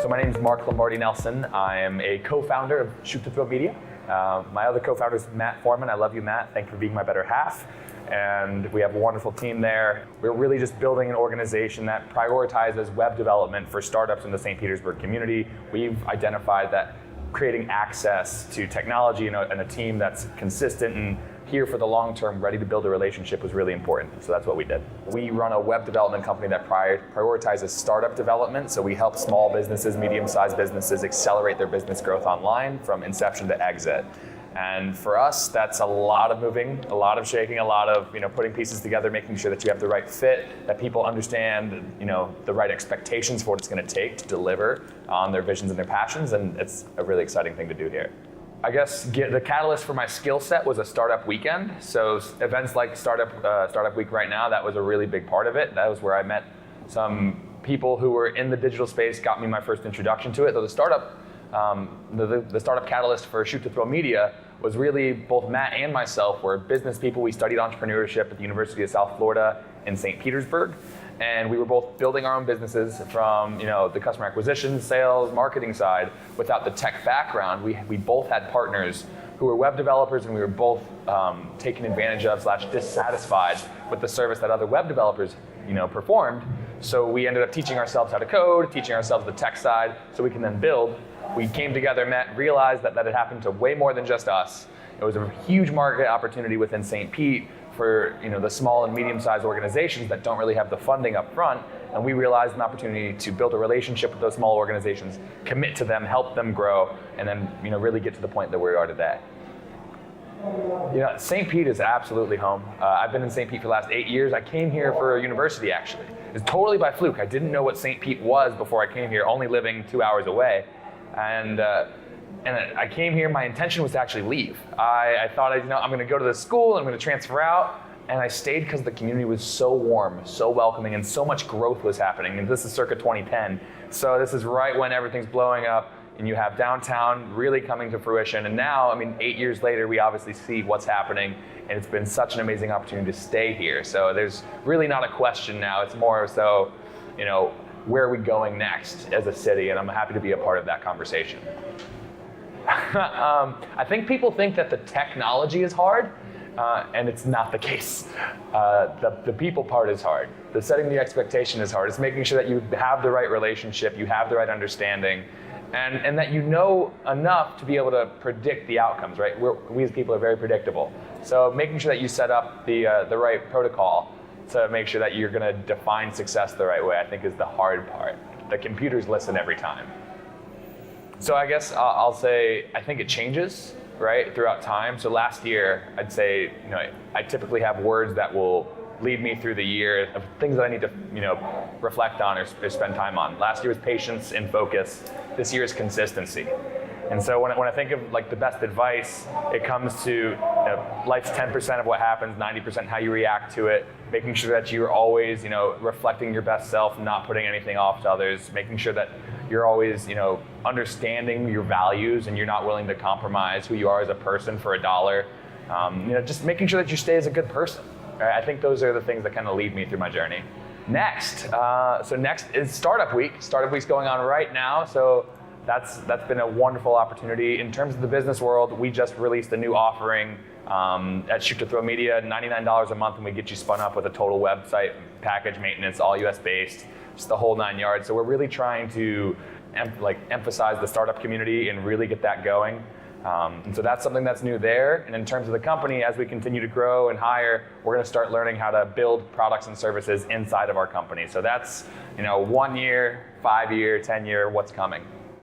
So my name is Mark Lombardi-Nelson. I am a co-founder of Shoot to Thrill Media. My other co-founder is Matt Foreman. I love you, Matt. Thank you for being my better half. And we have a wonderful team there. We're really just building an organization that prioritizes web development for startups in the St. Petersburg community. We've identified that creating access to technology and a team that's consistent and here for the long term, ready to build a relationship was really important. So that's what we did. We run a web development company that prioritizes startup development. So we help small businesses, medium-sized businesses accelerate their business growth online from inception to exit. And for us, that's a lot of moving, a lot of shaking, a lot of putting pieces together, making sure that you have the right fit, that people understand the right expectations for what it's going to take to deliver on their visions and their passions. And it's a really exciting thing to do here. I guess the catalyst for my skill set was a startup weekend. So events like Startup Week right now, that was a really big part of it. That was where I met some people who were in the digital space, got me my first introduction to it. Though the startup catalyst for Shoot to Thrill Media was really both Matt and myself were business people. We studied entrepreneurship at the University of South Florida in St. Petersburg. And we were both building our own businesses from the customer acquisition, sales, marketing side. Without the tech background, we both had partners who were web developers, and we were both taken advantage of / dissatisfied with the service that other web developers performed. So we ended up teaching ourselves how to code, teaching ourselves the tech side, so we can then build. We came together, met, realized that it happened to way more than just us. It was a huge market opportunity within St. Pete for the small and medium-sized organizations that don't really have the funding up front, and we realized an opportunity to build a relationship with those small organizations, commit to them, help them grow, and then really get to the point that we are today. St. Pete is absolutely home. I've been in St. Pete for the last 8 years. I came here for university, actually. It was totally by fluke. I didn't know what St. Pete was before I came here, only living 2 hours away. And I came here, my intention was to actually leave. I thought, I'm gonna go to the school, I'm gonna transfer out, and I stayed because the community was so warm, so welcoming, and so much growth was happening. And this is circa 2010. So this is right when everything's blowing up, and you have downtown really coming to fruition. And now, 8 years later, we obviously see what's happening, and it's been such an amazing opportunity to stay here. So there's really not a question now, it's more so, where are we going next as a city? And I'm happy to be a part of that conversation. I think people think that the technology is hard, and it's not the case. The people part is hard. The setting the expectation is hard. It's making sure that you have the right relationship, you have the right understanding, and that you know enough to be able to predict the outcomes, right? We as people are very predictable. So making sure that you set up the right protocol to make sure that you're gonna define success the right way, I think is the hard part. The computers listen every time. So I guess I'll say, I think it changes, right, throughout time. So last year, I'd say, I typically have words that will lead me through the year of things that I need to, reflect on or spend time on. Last year was patience and focus. This year is consistency. And so when I think of the best advice, it comes to life's 10% of what happens, 90% how you react to it, making sure that you're always reflecting your best self, not putting anything off to others, making sure that you're always understanding your values and you're not willing to compromise who you are as a person for $1. Just making sure that you stay as a good person. Right? I think those are the things that kind of lead me through my journey. Next is Startup Week. Startup Week's going on right now, so that's been a wonderful opportunity. In terms of the business world, we just released a new offering at Shoot to Thrill Media, $99 a month, and we get you spun up with a total website, package, maintenance, all US based, just the whole 9 yards. So we're really trying to emphasize the startup community and really get that going. And so that's something that's new there. And in terms of the company, as we continue to grow and hire, we're gonna start learning how to build products and services inside of our company. So that's 1 year, 5 year, 10 year, what's coming.